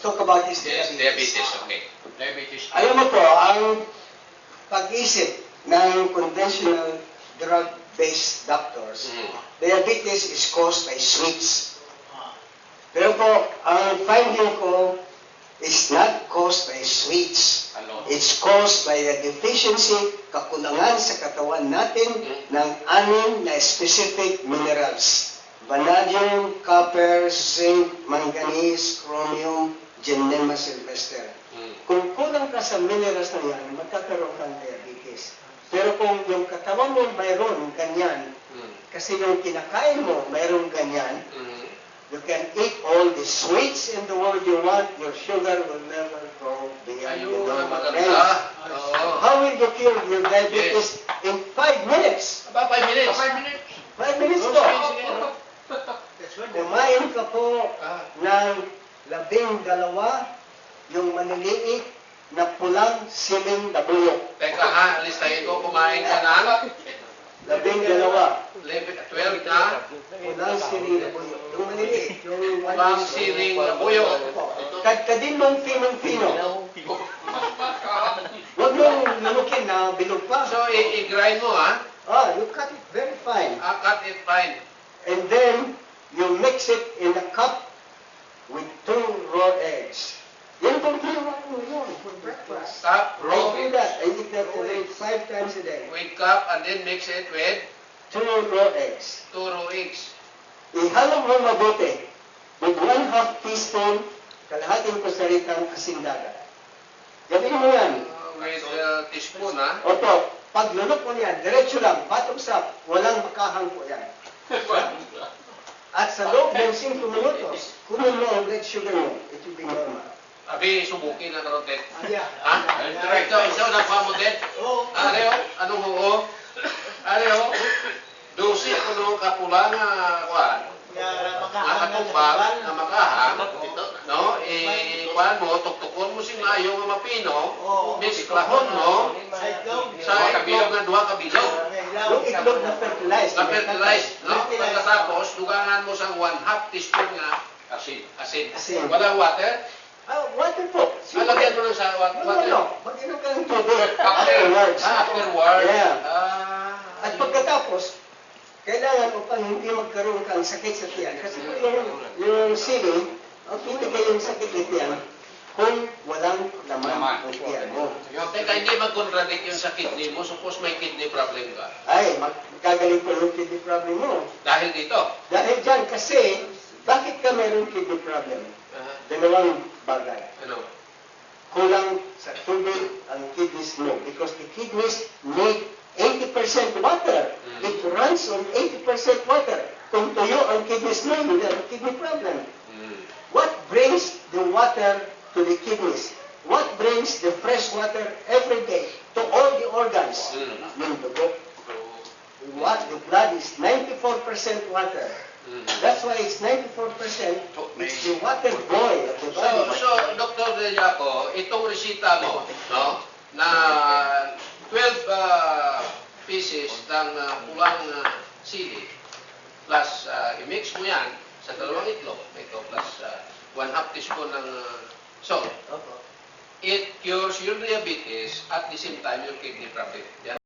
talk about his Yes, diabetes. diabetes, okay. Diabetes. Alam mo po, ang pag-isip ng conventional drug-based doctors, diabetes is caused by sweets. Pero po, ang finding ko is not caused by sweets. It's caused by the deficiency, kakulangan sa katawan natin ng 6 na specific minerals. Vanadium, copper, zinc, manganese, chromium, Gymnema sylvester. Kung kulang ka sa minerals na yan, magkakaroon ka ng diabetes. Pero kung yung katawan mo mayroon ganyan, kasi yung kinakain mo mayroon ganyan, you can eat all the sweets in the world you want, your sugar will never go beyond the normal range. How will you cure your diabetes in 5 minutes? About 5 minutes. 5 minutes po. Kumain ka po ng 12 yung maliliit na pulang siling na buyok. Teka ha, listahin ko, kumain ka ng 12 12 na pulang siling na buyok. Yung maliliit. Yung pang siling na buyok. Kadin mong pinong-pino. Huwag mong lamukin na bilog pa. So, i-grind mo ha? You cut it very fine. Cut it fine. And then, you mix it in a cup with 2 raw eggs. Yan kung ginawa mo yun for breakfast. Cup, I raw, do that. I eat that today 5 times a day. with cup, and then mix it with 2 raw eggs. 2 raw eggs. Ihalo mo mabuti with 1/2 teaspoon, kalahating kusaritang asin dagat. Gawin mo yan. With teaspoon ha? Opo, paglunok mo yan, diretso lang, bottoms up, walang makahang po yan. At sa loob ng 5 minutos, kunin mo ang blood sugar mo. It will be normal. Abi, subukin na karon Ted. Yeah. Ha? Ikaw na pa mo Ted? Oo. Ano? Anong oo? Ano? Dosi ko nung kapula nga kuan. Nakatubag na makahang. No? Kuan mo, tuktukon mo si maayo nga mapino. Misklahon mo. Sa itlog nga 2 kabilog. Yung itlog na fertilized. Na-fertilize. No? Pagkatapos, dugangan mo sa 1/2 teaspoon nga asin. Walang water. Water po. Lagyan mo lang sa water. Mag-inom ka ng tubig. Afterwards. Afterwards. Yeah. At pagkatapos, kailangan upang hindi magkaroon kang sakit sa tiyan. Kasi yung sili, ang pitigay yung sakit sa tiyan kung walang laman ang tiyan mo. Teka, hindi mag-contradict yung sa kidney mo. Suppose may kidney problem ka. Ay, magkagaling po yung kidney problem mo. Dahil dito. Dahil dyan, kasi, bakit ka mayroong kidney problem? Dalawang bagay. Ano? Kulang sa tubig ang kidneys mo because the kidneys need 80% water. It runs on 80% water. Kung tuyo ang kidneys mo, you have a kidney problem. What brings the water to the kidneys? What brings the fresh water every day to all the organs? Yung dugo. The blood is 94% water. That's why it's 94%. It's the water boy of the body. So, Dr. De Jaco, itong resita mo, no, na 12 pieces ng pulang sili, plus i-mix mo yan sa 2 itlog, ito, plus 1/2 teaspoon ng salt. It cures your diabetes at the same time your kidney problem. Yan.